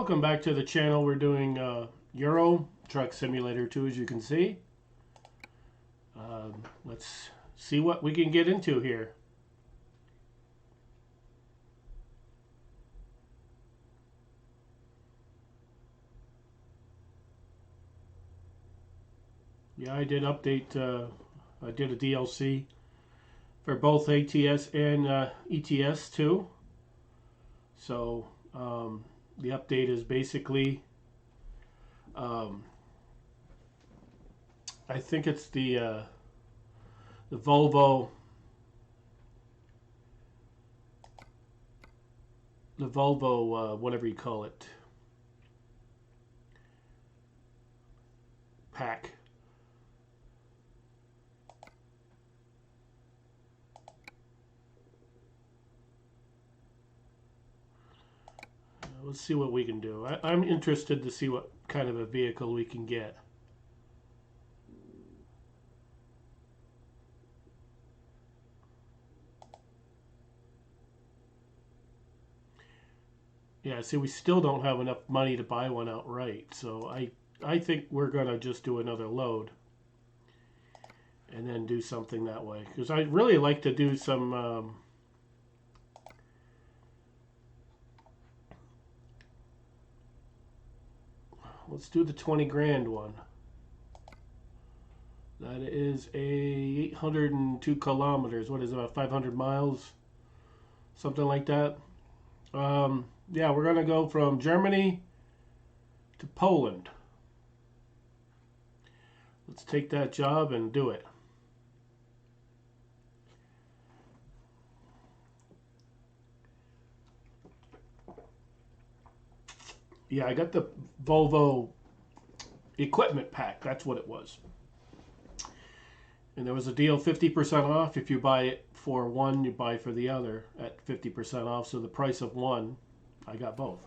welcome back to the channel. We're doing Euro Truck Simulator 2, as you can see. Let's see what we can get into here. Yeah, I did update, I did a DLC for both ATS and ETS too. So the update is basically, I think it's the Volvo, whatever you call it, pack. Let's see what we can do. I'm interested to see what kind of a vehicle we can get. Yeah, see, we still don't have enough money to buy one outright, so I think we're going to just do another load and then do something that way. Because I'd really like to do some... let's do the 20 grand one. That is a 802 kilometers. What is it, about 500 miles? Something like that. Yeah, we're going to go from Germany to Poland. Let's take that job and do it. Yeah, I got the Volvo equipment pack. That's what it was. And there was a deal, 50% off. If you buy it for one, you buy for the other at 50% off. So the price of one, I got both.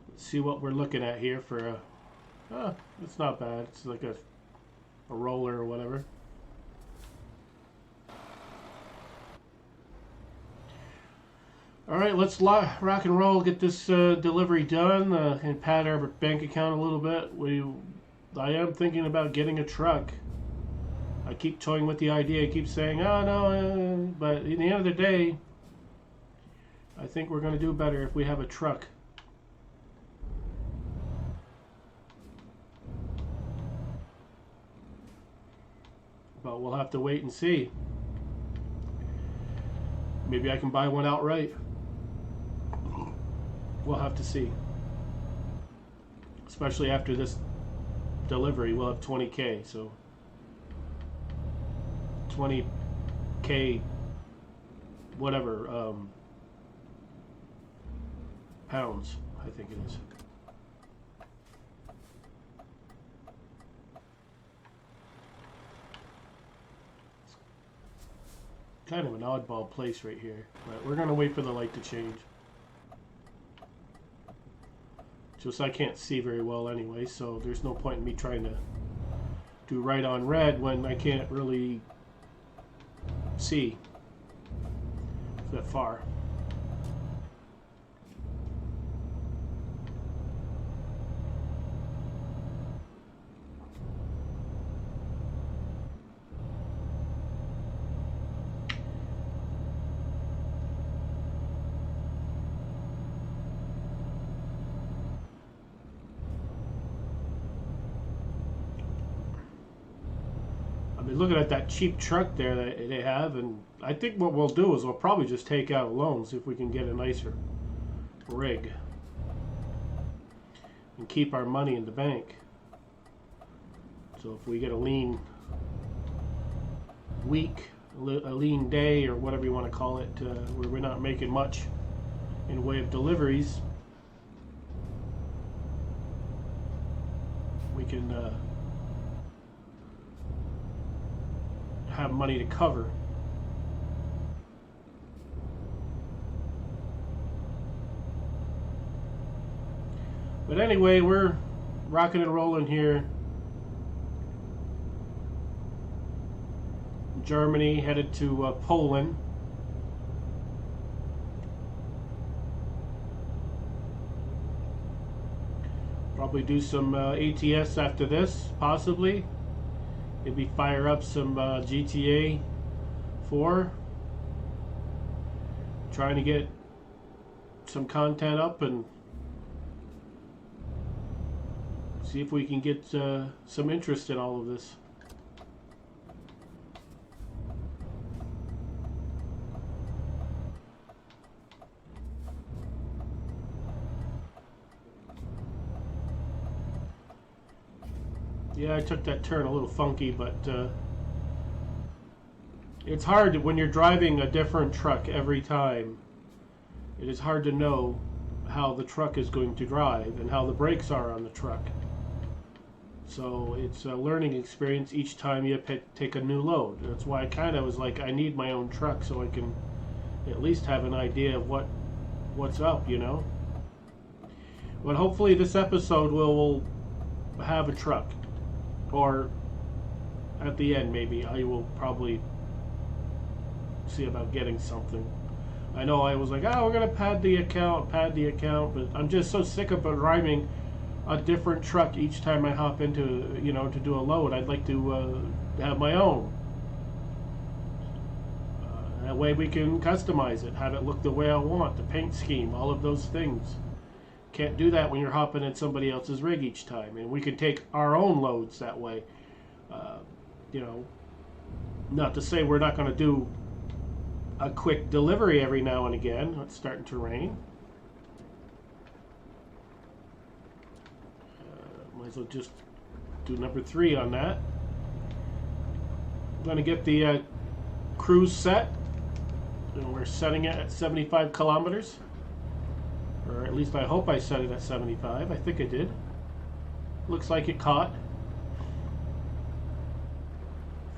Let's see what we're looking at here for a... it's not bad. It's like a roller or whatever. All right, let's rock and roll, get this delivery done and pad our bank account a little bit. I am thinking about getting a truck. I keep toying with the idea. I keep saying, oh no, but at the end of the day, I think we're going to do better if we have a truck. But we'll have to wait and see. Maybe I can buy one outright. We'll have to see. Especially after this delivery, we'll have 20K, so 20K whatever pounds, I think it is. Kind of an oddball place right here, but we're gonna wait for the light to change. Just I can't see very well anyway, so there's no point in me trying to do right on red when I can't really see that far. Looking at that cheap truck there that they have, and I think what we'll do is we'll probably just take out a loan, see if we can get a nicer rig and keep our money in the bank. So if we get a lean week, a lean day, or whatever you want to call it, where we're not making much in way of deliveries, we can have money to cover. But anyway, we're rocking and rolling here. Germany, headed to Poland. Probably do some ATS after this, possibly. Maybe fire up some GTA 4. Trying to get some content up and see if we can get some interest in all of this. Yeah, I took that turn a little funky, but it's hard when you're driving a different truck every time. It is hard to know how the truck is going to drive and how the brakes are on the truck. So it's a learning experience each time you take a new load. That's why I kind of was like, I need my own truck so I can at least have an idea of what's up, you know. But hopefully this episode will have a truck. Or at the end, maybe I will probably see about getting something. I know I was like, oh, we're gonna pad the account, but I'm just so sick of driving a different truck each time I hop into, you know, to do a load. I'd like to have my own. That way we can customize it, have it look the way I want, the paint scheme, all of those things. Can't do that when you're hopping in somebody else's rig each time, and we can take our own loads that way. You know, not to say we're not going to do a quick delivery every now and again. It's starting to rain. Might as well just do number 3 on that. I'm going to get the cruise set, and we're setting it at 75 kilometers. Or at least I hope I set it at 75. I think I did. Looks like it caught.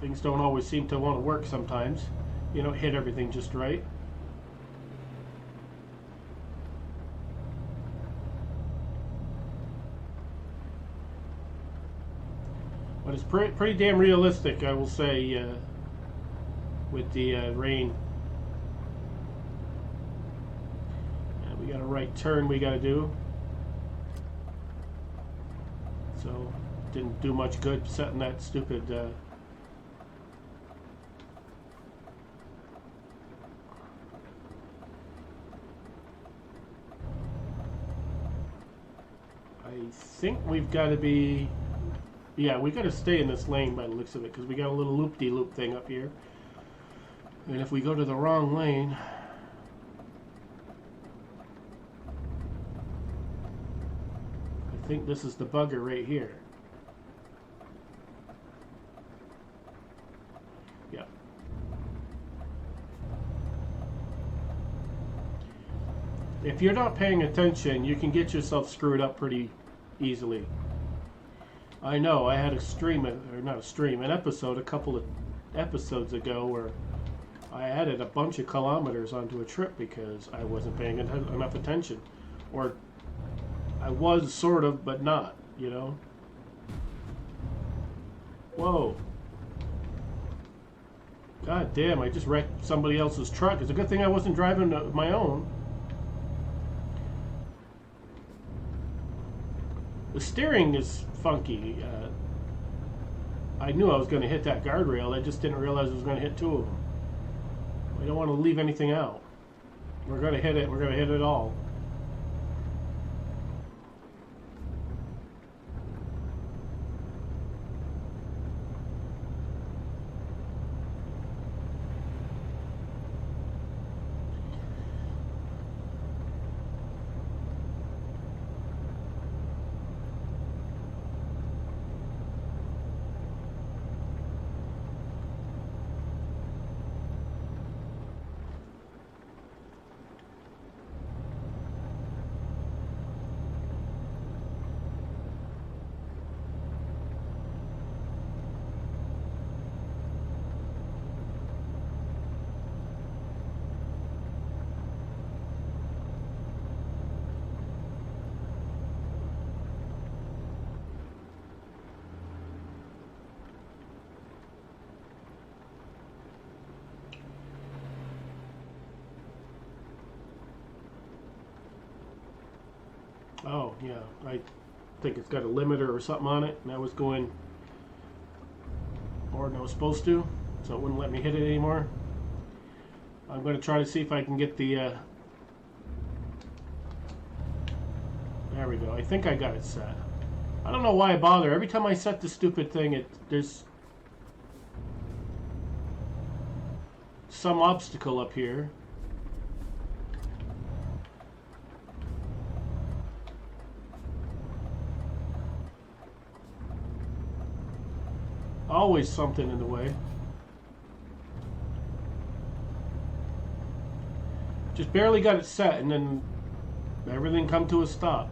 Things don't always seem to want to work sometimes. You don't hit everything just right. But it's pretty damn realistic, I will say, with the rain. We got a right turn we got to do. So, didn't do much good setting that stupid I think we've got to be, yeah, we got to stay in this lane by the looks of it, because we got a little loop-de-loop thing up here. And if we go to the wrong lane, I think this is the bugger right here. Yeah. If you're not paying attention, you can get yourself screwed up pretty easily. I know, I had a stream, or not a stream, an episode a couple of episodes ago where I added a bunch of kilometers onto a trip because I wasn't paying enough attention. Or I was sort of, but not, you know? Whoa. God damn, I just wrecked somebody else's truck. It's a good thing I wasn't driving my own. The steering is funky. I knew I was going to hit that guardrail. I just didn't realize I was going to hit 2 of them. We don't want to leave anything out. We're going to hit it. We're going to hit it all. Oh, yeah. think it's got a limiter or something on it, and I was going more than I was supposed to, so it wouldn't let me hit it anymore. I'm going to try to see if I can get the there we go. I think I got it set. I don't know why I bother. Every time I set the stupid thing, there's some obstacle up here. Always something in the way. Just barely got it set, and then everything come to a stop.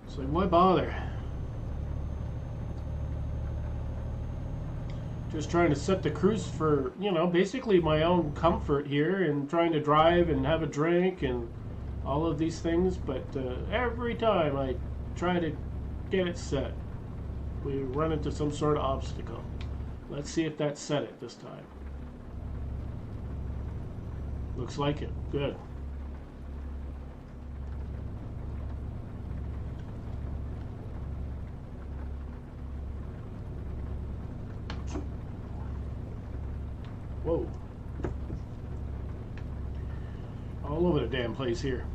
It's like, why bother? Just trying to set the cruise for, you know, basically my own comfort here, and trying to drive and have a drink and all of these things, but every time I try to get it set, we run into some sort of obstacle. Let's see if that set it this time. Looks like it. Good. Whoa. All over the damn place here.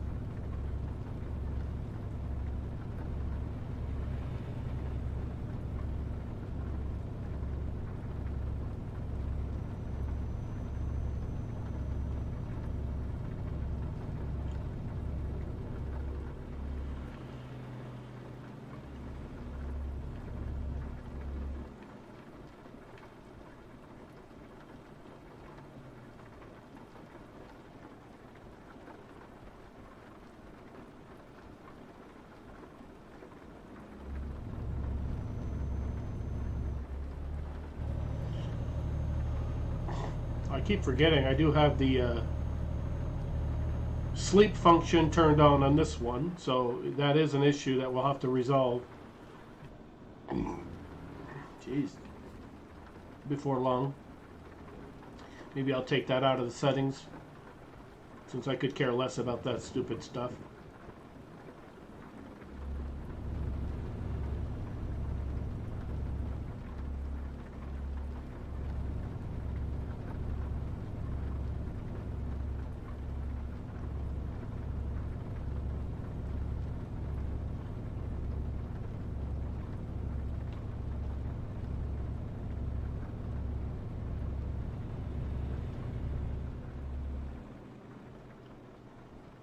I keep forgetting I do have the sleep function turned on this one, so that is an issue that we'll have to resolve. Jeez. Before long. Maybe I'll take that out of the settings, since I could care less about that stupid stuff.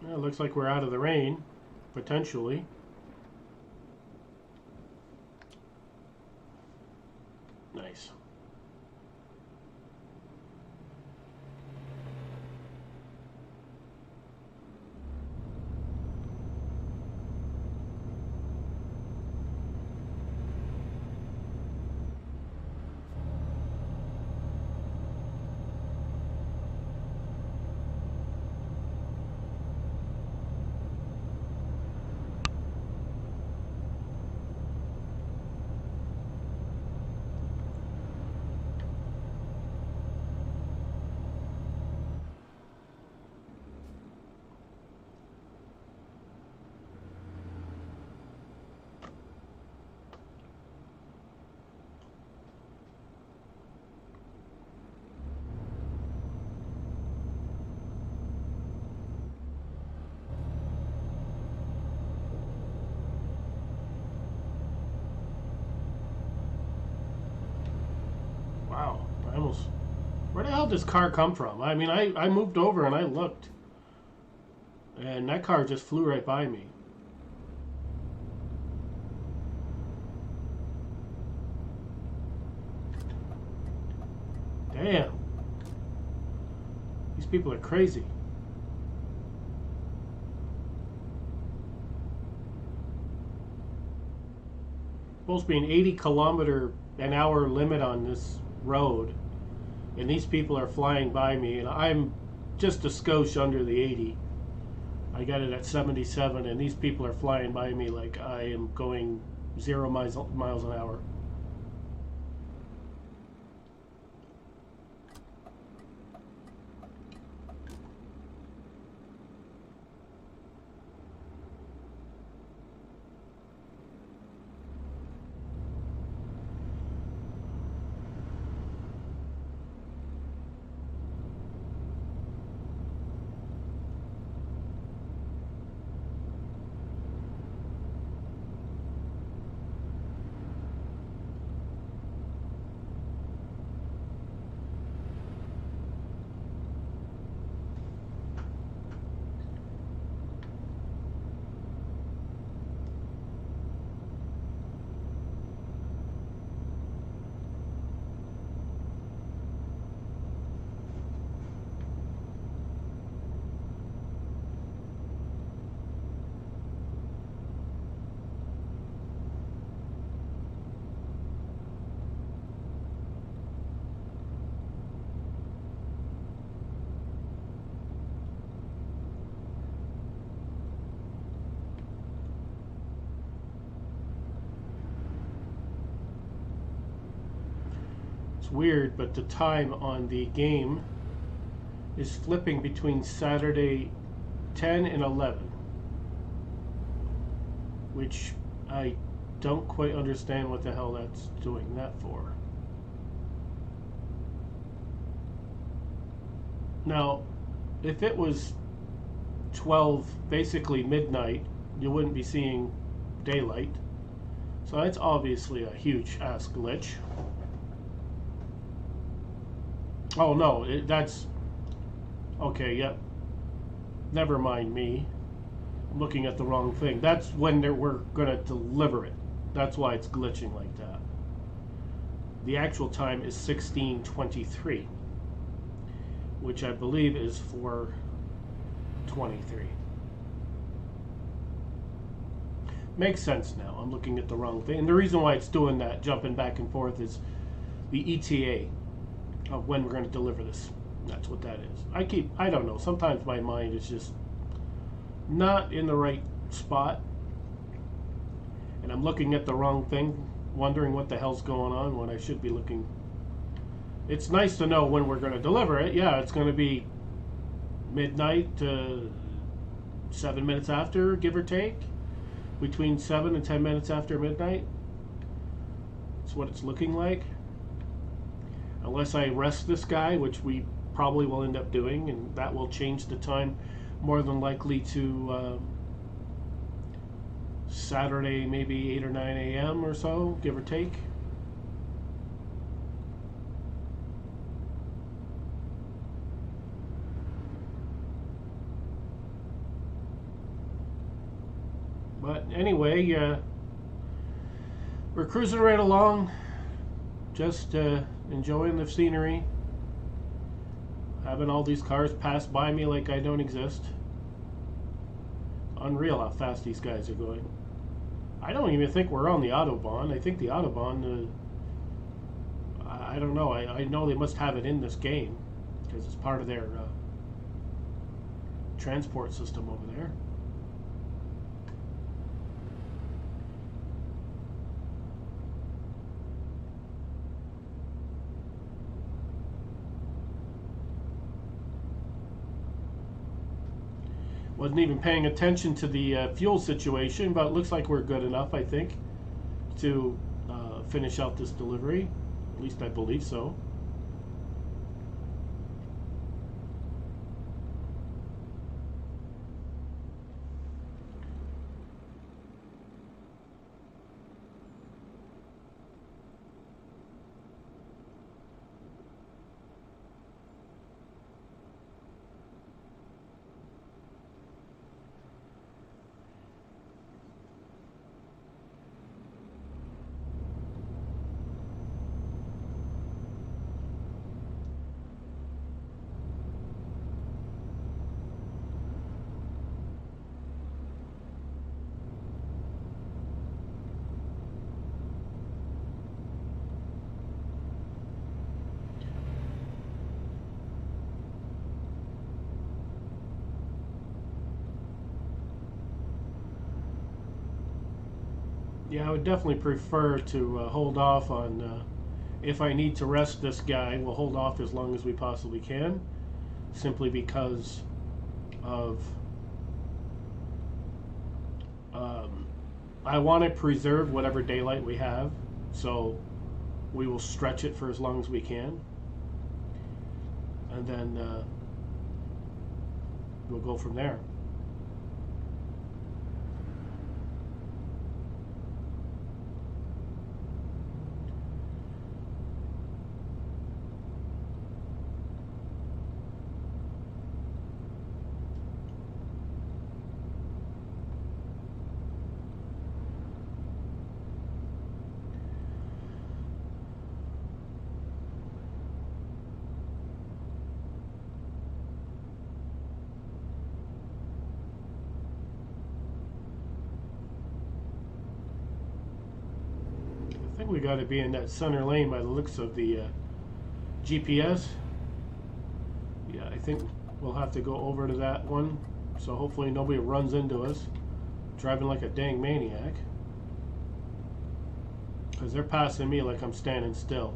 It looks like we're out of the rain, potentially. Nice. Wow, I almost... Where the hell does this car come from? I mean, I moved over and I looked, and that car just flew right by me. Damn. These people are crazy. Supposed to be an 80-kilometer-an-hour limit on this road, and these people are flying by me, and I'm just a skosh under the 80. I got it at 77, and these people are flying by me like I am going 0 miles an hour. It's weird, but the time on the game is flipping between Saturday 10 and 11, which I don't quite understand what the hell that's doing that for. Now, if it was 12, basically midnight, you wouldn't be seeing daylight. So that's obviously a huge ass glitch. Oh no, that's okay. Yep. Never mind me. I'm looking at the wrong thing. That's when we're gonna deliver it. That's why it's glitching like that. The actual time is 16:23, which I believe is 4:23. Makes sense now. I'm looking at the wrong thing. And the reason why it's doing that, jumping back and forth, is the ETA of when we're going to deliver this. That's what that is. I don't know. Sometimes my mind is just not in the right spot. And I'm looking at the wrong thing, wondering what the hell's going on when I should be looking. It's nice to know when we're going to deliver it. Yeah, it's going to be midnight to 7 minutes after, give or take. Between 7 and 10 minutes after midnight. That's what it's looking like. Unless I rest this guy, which we probably will end up doing, and that will change the time more than likely to Saturday, maybe 8 or 9 a.m. or so, give or take. But anyway, we're cruising right along, just enjoying the scenery, having all these cars pass by me like I don't exist. Unreal how fast these guys are going. I don't even think we're on the Autobahn. I think the Autobahn, I don't know. I know they must have it in this game because it's part of their transport system over there. Wasn't even paying attention to the fuel situation, but it looks like we're good enough, I think, to finish out this delivery. At least I believe so. Yeah, I would definitely prefer to hold off on, if I need to rest this guy, we'll hold off as long as we possibly can, simply because of, I want to preserve whatever daylight we have, so we will stretch it for as long as we can, and then we'll go from there. I think we got to be in that center lane by the looks of the GPS. Yeah, I think we'll have to go over to that one, so hopefully nobody runs into us driving like a dang maniac, because they're passing me like I'm standing still.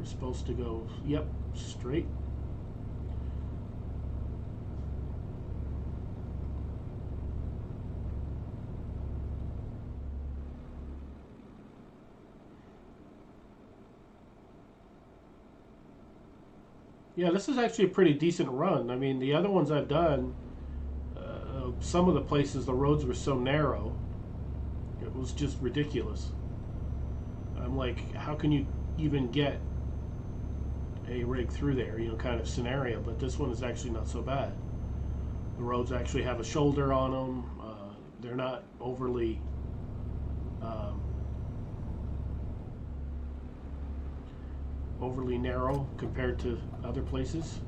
We're supposed to go, yep, straight. Yeah, this is actually a pretty decent run. I mean, the other ones I've done, some of the places the roads were so narrow, it was just ridiculous. I'm like, how can you even get a rig through there, you know, kind of scenario. But this one is actually not so bad. The roads actually have a shoulder on them. They're not overly overly narrow compared to other places.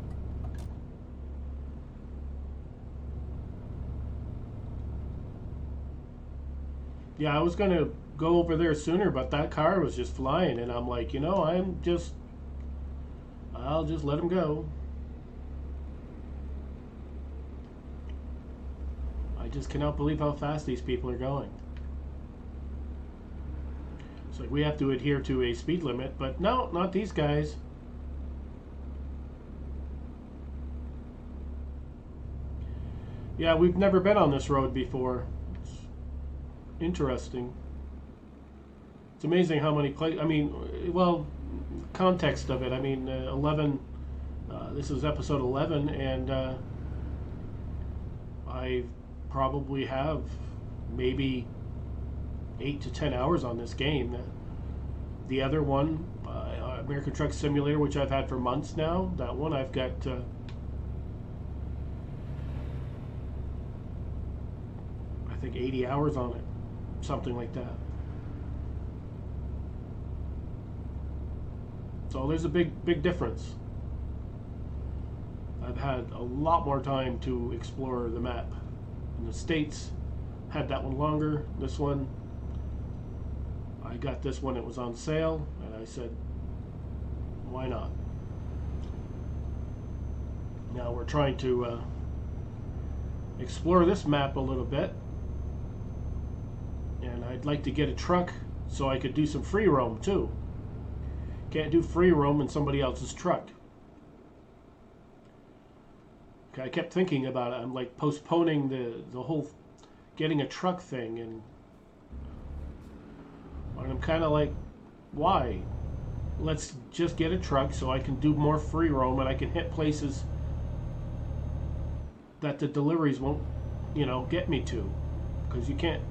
Yeah, I was gonna go over there sooner, but that car was just flying, and I'm like, you know, I'll just let him go. I just cannot believe how fast these people are going. It's like we have to adhere to a speed limit, but no, not these guys. Yeah, we've never been on this road before. It's interesting. It's amazing how many places. I mean, well, context of it. I mean, 11. This is episode 11, and I probably have maybe 8 to 10 hours on this game. The other one, American Truck Simulator, which I've had for months now. That one I've got. I think 80 hours on it, something like that. So there's a big difference. I've had a lot more time to explore the map. In the States, had that one longer. This one, I got this one, it was on sale, and I said, why not? Now we're trying to explore this map a little bit. And I'd like to get a truck so I could do some free roam too. Can't do free roam in somebody else's truck. Okay, I kept thinking about it. I'm like postponing the whole getting a truck thing, and I'm kind of like, why? Let's just get a truck so I can do more free roam and I can hit places that the deliveries won't, you know, get me to, because you can't.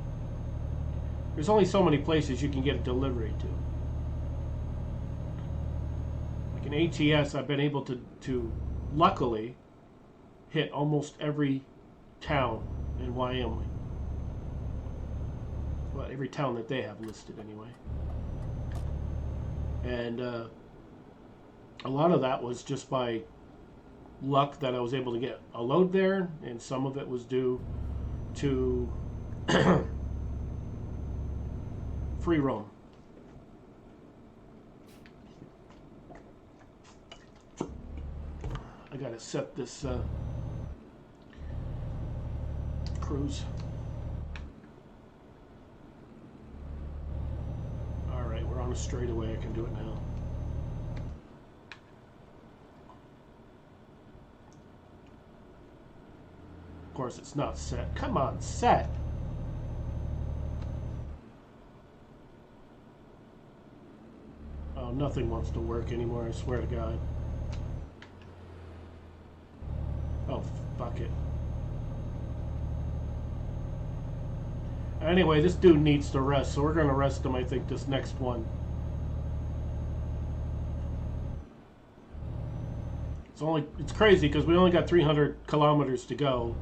There's only so many places you can get a delivery to. Like in ATS, I've been able to luckily hit almost every town in Wyoming. Well, every town that they have listed anyway. And a lot of that was just by luck that I was able to get a load there, and some of it was due to free roam. I gotta set this cruise. Alright, we're on a straightaway. I can do it now. Of course, it's not set. Come on, set! Oh, nothing wants to work anymore, I swear to God. Oh, fuck it. Anyway, this dude needs to rest, so we're going to rest him, I think, this next one. It's crazy because we only got 300 kilometers to go,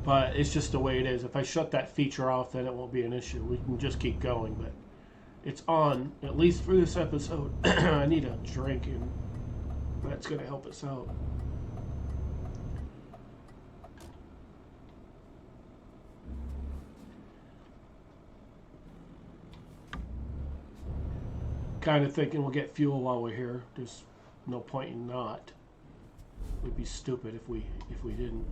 but it's just the way it is. If I shut that feature off, then it won't be an issue. We can just keep going, but it's on, at least for this episode. I need a drink, and that's going to help us out. Kind of thinking we'll get fuel while we're here. There's no point in not. It would be stupid if we didn't.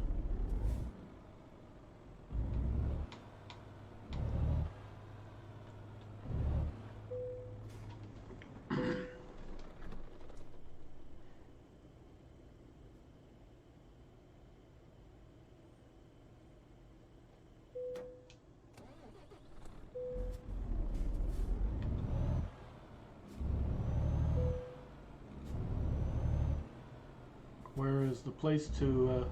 Where is the place to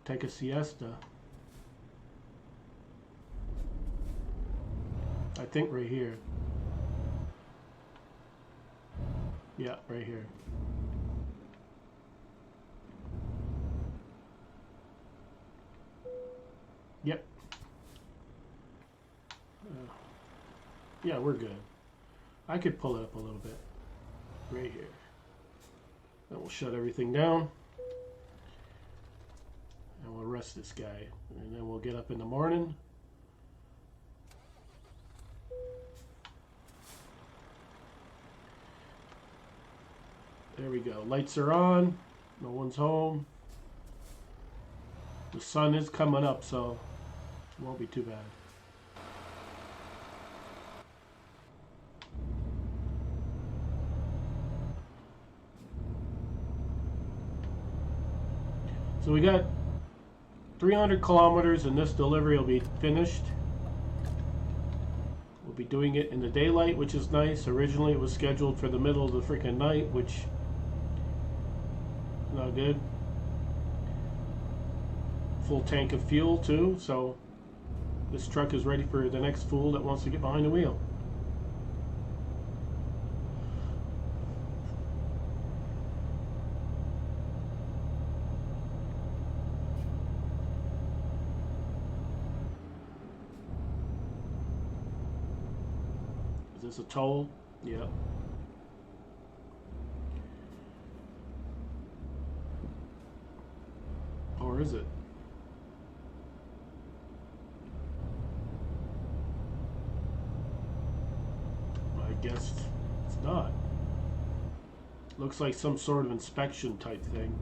take a siesta? I think right here. Yeah, right here. Yep. Yeah, we're good. I could pull it up a little bit. Right here. Then we'll shut everything down. And we'll rest this guy. And then we'll get up in the morning. There we go. Lights are on. No one's home. The sun is coming up, so it won't be too bad. So we got 300 kilometers and this delivery will be finished. We'll be doing it in the daylight, which is nice. Originally it was scheduled for the middle of the freaking night, which is not good. Full tank of fuel too, so this truck is ready for the next fool that wants to get behind the wheel. Is this a toll? Yeah. Or is it? I guess it's not. Looks like some sort of inspection type thing.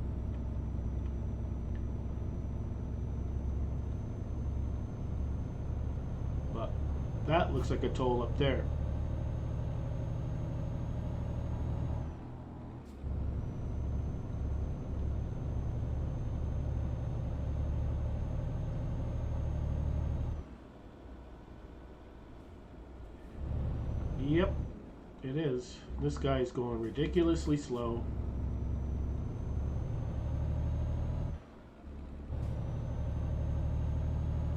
But that looks like a toll up there. Yep, it is. This guy's going ridiculously slow.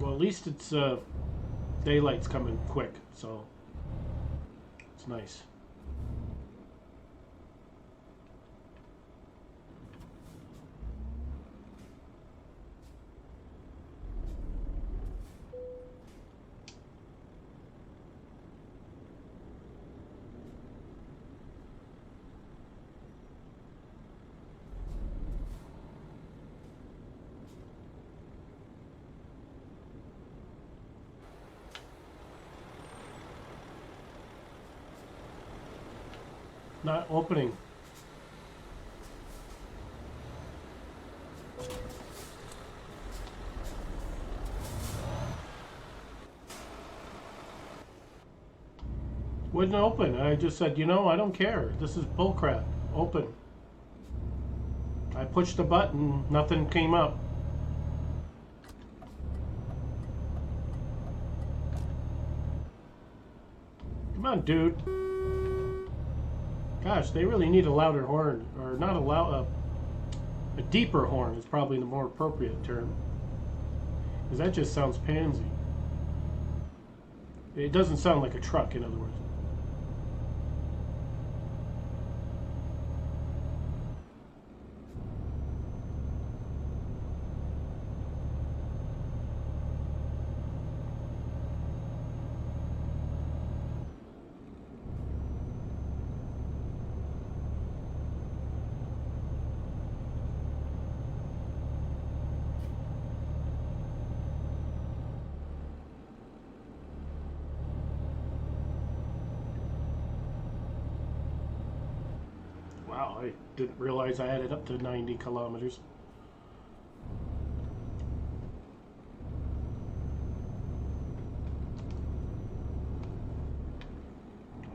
Well, at least it's daylight's coming quick, so it's nice. Not opening. Wouldn't open. I just said, you know, I don't care. This is bullcrap. Open. I pushed the button, nothing came up. Come on, dude. Gosh, they really need a louder horn, or not a deeper horn is probably the more appropriate term. Because that just sounds pansy. It doesn't sound like a truck, in other words. Wow, I didn't realize I had it up to 90 kilometers.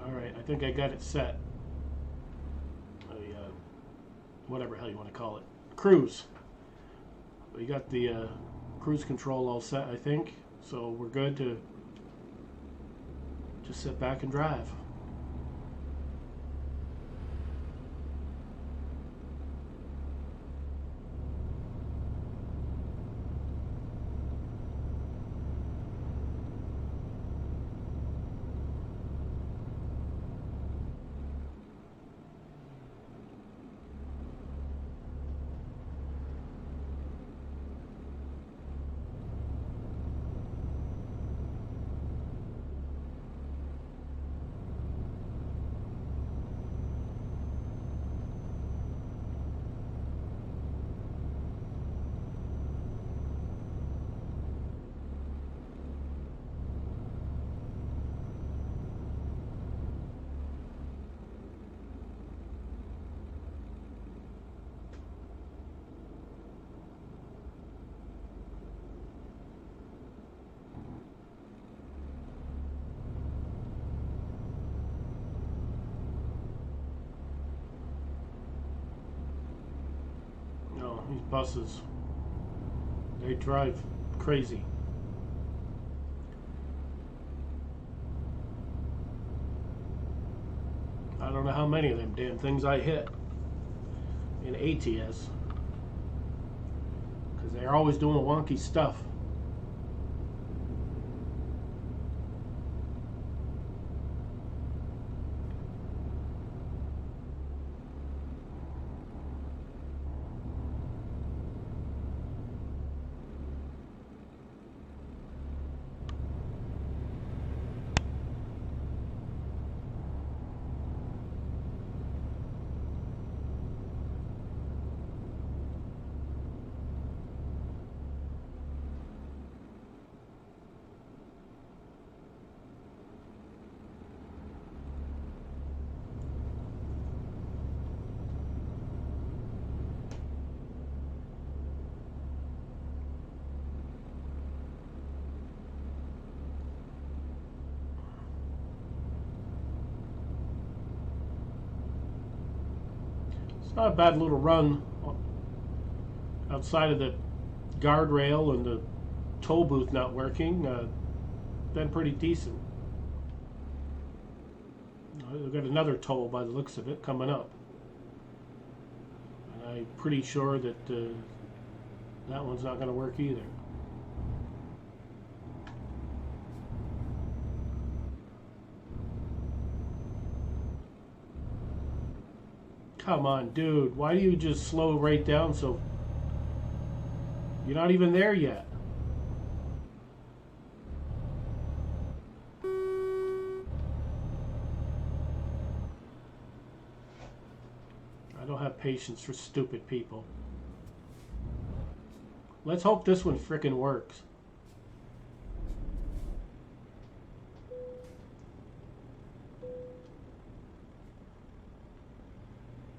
Alright, I think I got it set. Whatever hell you want to call it. Cruise. We got the cruise control all set, I think. So we're good to just sit back and drive. These buses, they drive crazy. I don't know how many of them damn things I hit in ATS, because they're always doing wonky stuff. It's not a bad little run outside of the guardrail and the toll booth not working. Been pretty decent. We've got another toll by the looks of it coming up. And I'm pretty sure that that one's not going to work either. Come on, dude. Why do you just slow right down so... You're not even there yet. I don't have patience for stupid people. Let's hope this one frickin' works.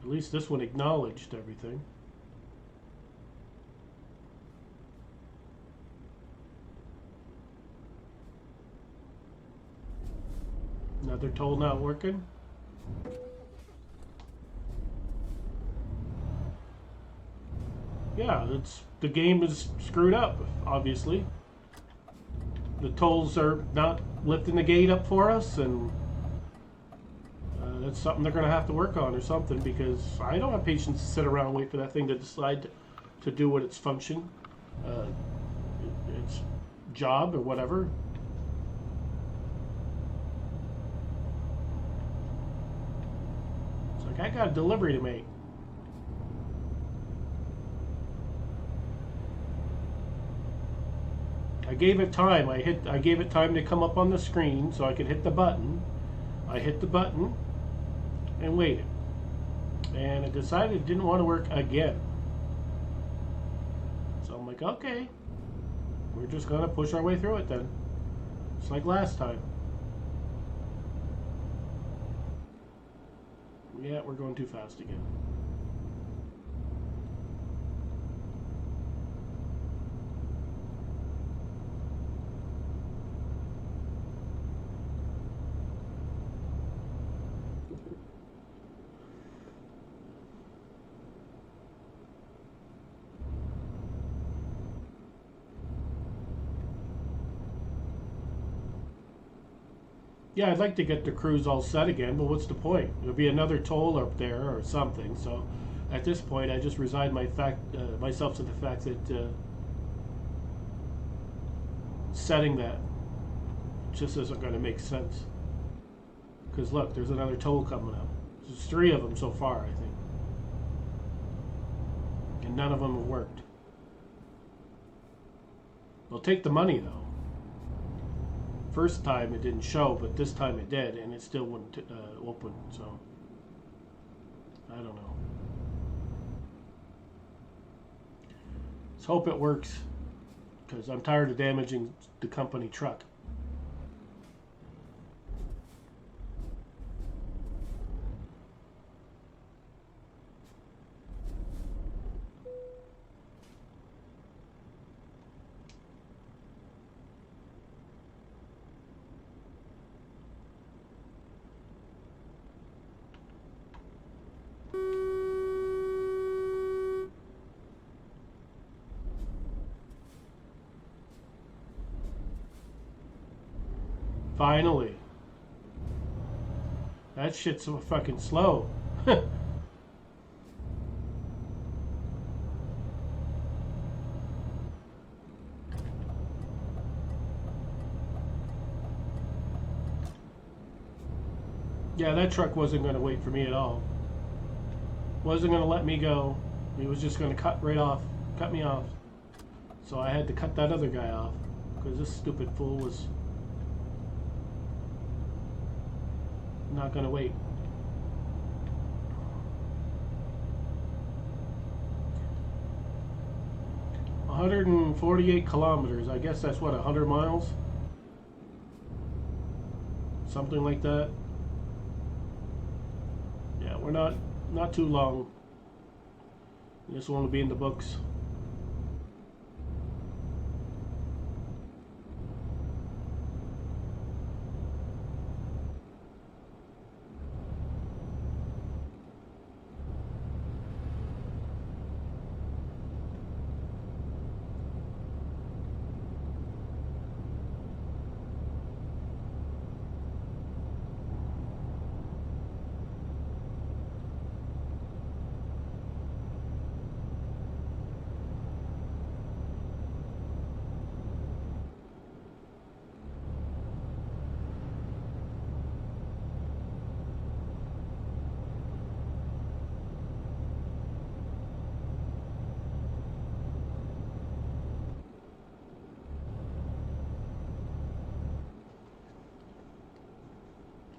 At least this one acknowledged everything. Another toll not working. Yeah, the game is screwed up, obviously. The tolls are not lifting the gate up for us, and that's something they're going to have to work on or something, because I don't have patience to sit around and wait for that thing to decide to do what its function, its job or whatever. It's like, I got a delivery to make. I gave it time. I gave it time to come up on the screen so I could hit the button. I hit the button and waited. And it decided it didn't want to work again. So I'm like, okay, we're just gonna push our way through it then. Just like last time. Yeah, we're going too fast again. Yeah, I'd like to get the cruise all set again, but what's the point? There'll be another toll up there or something. So, at this point, I just resign myself to the fact that setting that just isn't going to make sense. Because look, there's another toll coming up. There's 3 of them so far, I think, and none of them have worked. They'll take the money though. First time it didn't show, but this time it did, and it still wouldn't open, so I don't know. Let's hope it works, because I'm tired of damaging the company truck. Finally. That shit's so fucking slow. Yeah, that truck wasn't going to wait for me at all. Wasn't going to let me go. He was just going to cut me off. So I had to cut that other guy off because this stupid fool was not going to wait. $148 kilometers. I guess that's what, 100 miles? Something like that. Yeah, we're not too long. This one will be in the books.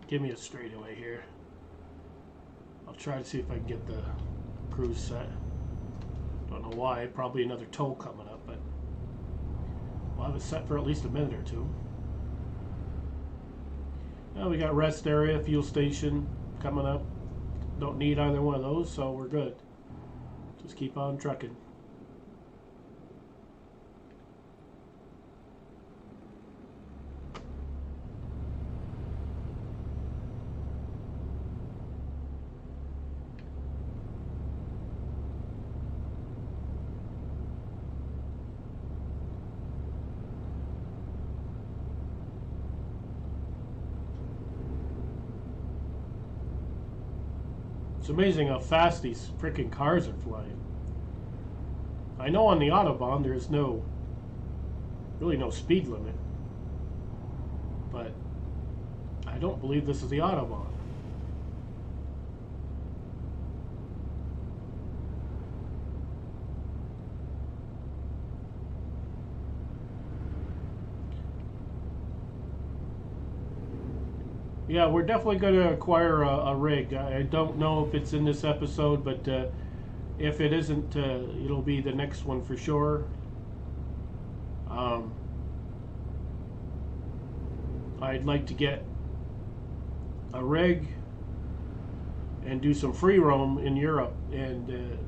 Give me a straightaway here. I'll try to see if I can get the cruise set. Don't know why. Probably another tow coming up, but we'll have it set for at least a minute or two. Now we got rest area, fuel station coming up. Don't need either one of those, so we're good. Just keep on trucking. It's amazing how fast these freaking cars are flying. I know on the Autobahn there's really no speed limit, but I don't believe this is the Autobahn. Yeah, we're definitely going to acquire a rig. I don't know if it's in this episode, but if it isn't, it'll be the next one for sure. I'd like to get a rig and do some free roam in Europe. And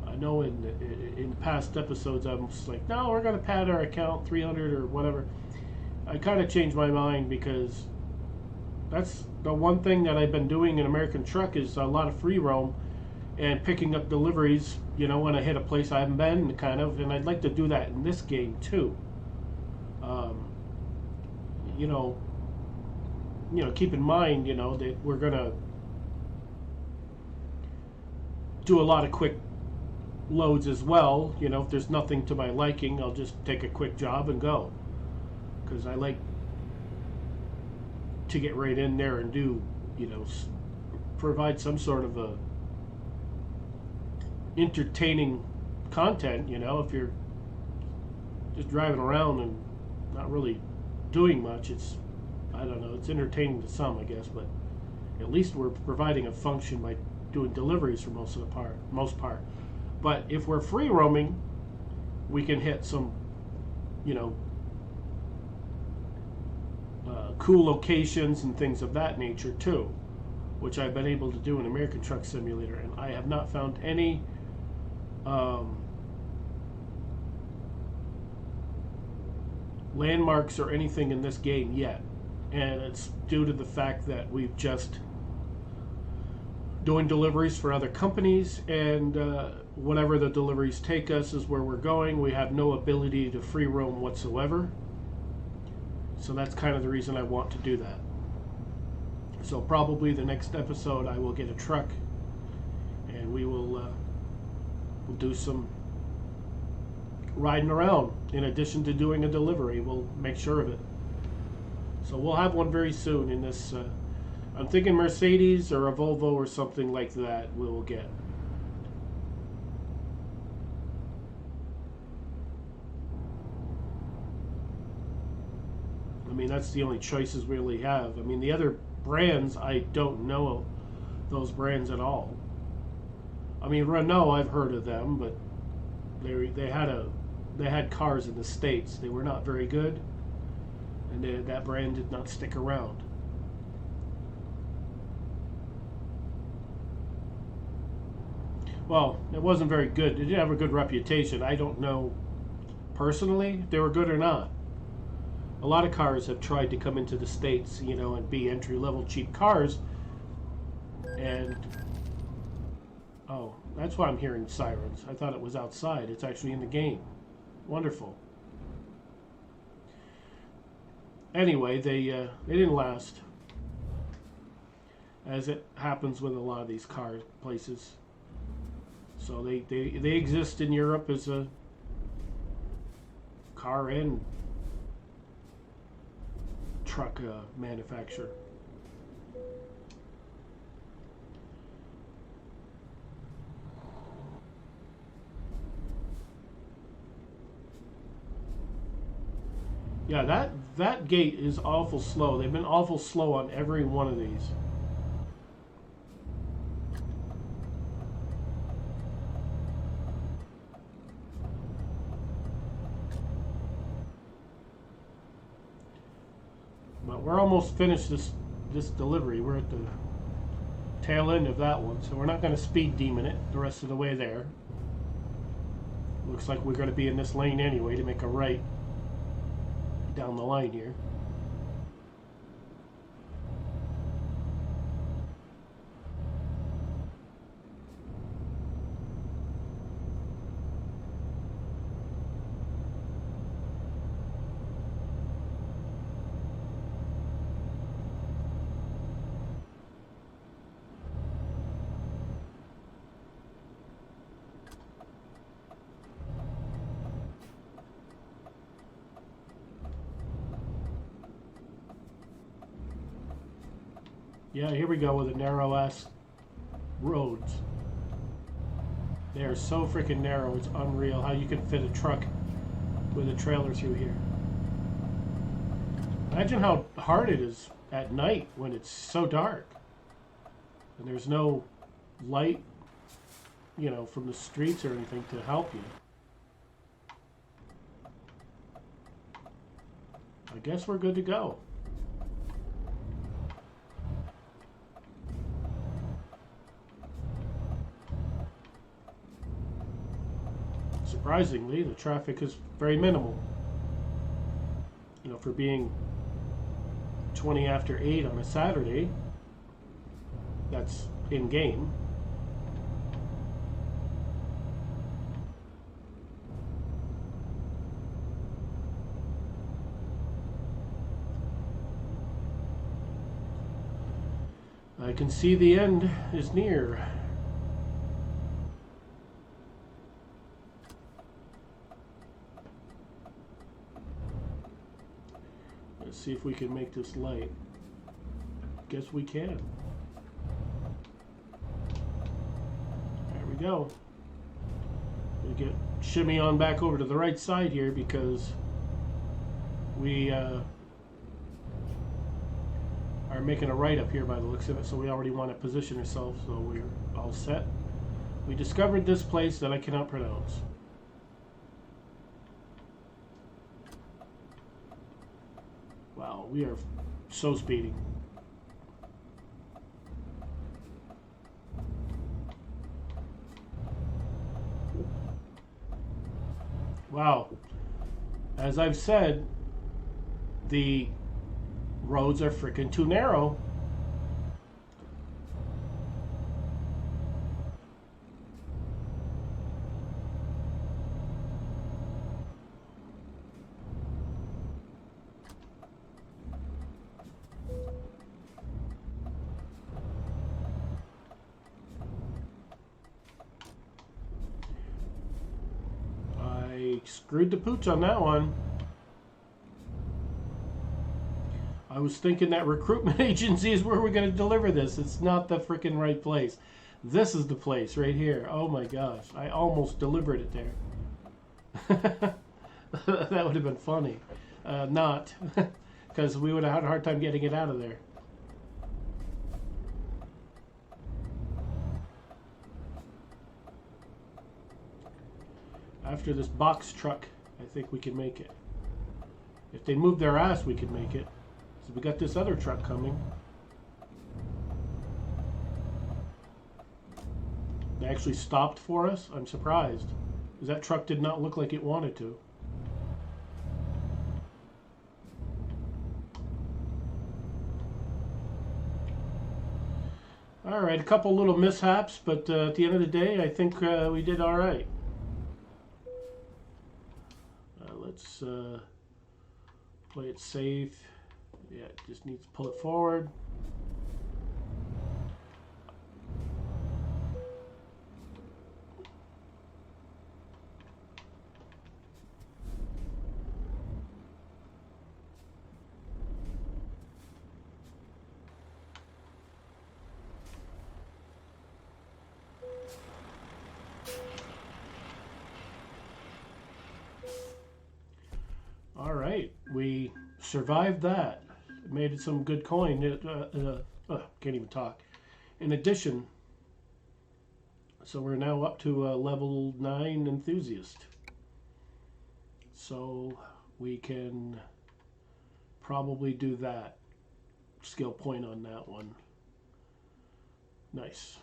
I know in past episodes I was like, no, we're going to pad our account 300 or whatever. I kind of changed my mind because that's the one thing that I've been doing in American Truck is a lot of free roam and picking up deliveries, you know, when I hit a place I haven't been, kind of, and I'd like to do that in this game too. Keep in mind, you know, that we're gonna do a lot of quick loads as well. You know, if there's nothing to my liking, I'll just take a quick job and go. Because I like to get right in there and do, you know, provide some sort of a entertaining content, you know. If you're just driving around and not really doing much, it's, I don't know, it's entertaining to some, I guess, but at least we're providing a function by doing deliveries for most part. But if we're free roaming, we can hit some, you know, cool locations and things of that nature too, which I've been able to do in American Truck Simulator, and I have not found any landmarks or anything in this game yet, and it's due to the fact that we've just doing deliveries for other companies, and whatever the deliveries take us is where we're going. We have no ability to free roam whatsoever. So that's kind of the reason I want to do that. So probably the next episode I will get a truck, and we will we'll do some riding around. In addition to doing a delivery, we'll make sure of it. So we'll have one very soon in this. I'm thinking Mercedes or a Volvo or something like that we'll get. I mean, that's the only choices we really have. I mean, the other brands, I don't know those brands at all. I mean, Renault, I've heard of them, but they had cars in the States. They were not very good, and that brand did not stick around. Well, it wasn't very good. It did have a good reputation. I don't know personally if they were good or not. A lot of cars have tried to come into the States, you know, and be entry-level cheap cars. And, oh, that's why I'm hearing sirens. I thought it was outside. It's actually in the game. Wonderful. Anyway, they didn't last, as it happens with a lot of these car places. So they exist in Europe as a car and truck manufacturer. Yeah, that gate is awful slow. They've been awful slow on every one of these. But we're almost finished this delivery. We're at the tail end of that one, so we're not going to speed demon it the rest of the way there. Looks like we're going to be in this lane anyway to make a right down the line here. Yeah, here we go with the narrow-ass roads. They are so freaking narrow, it's unreal how you can fit a truck with a trailer through here. Imagine how hard it is at night when it's so dark. And there's no light, you know, from the streets or anything to help you. I guess we're good to go. Surprisingly, the traffic is very minimal. You know, for being 20 after 8 on a Saturday, that's in game. I can see the end is near. See if we can make this light. Guess we can. There we go. We get shimmy on back over to the right side here because we are making a right up here by the looks of it, so we already want to position ourselves, so we're all set. We discovered this place that I cannot pronounce. Wow, we are so speedy. Wow. As I've said, the roads are freaking too narrow. screwed the pooch on that one. I was thinking that recruitment agency is where we're going to deliver this. It's not the freaking right place. This is the place right here. Oh my gosh. I almost delivered it there. That would have been funny. Not. Because we would have had a hard time getting it out of there. After this box truck, I think we can make it. If they move their ass, we could make it. So we got this other truck coming. They actually stopped for us. I'm surprised. Because that truck did not look like it wanted to. Alright, a couple little mishaps, but at the end of the day, I think we did alright. Let's play it safe. Yeah, it just needs to pull it forward. All right, we survived that. Made it some good coin. Can't even talk. In addition, so we're now up to level 9 enthusiast. So we can probably do that skill point on that one. Nice.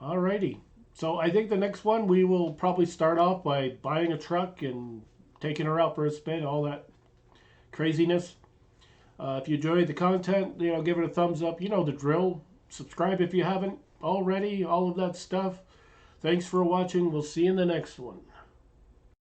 Alrighty. So I think the next one we will probably start off by buying a truck and taking her out for a spin, all that craziness. If you enjoyed the content, give it a thumbs up. You know the drill. Subscribe if you haven't already, all of that stuff. Thanks for watching. We'll see you in the next one.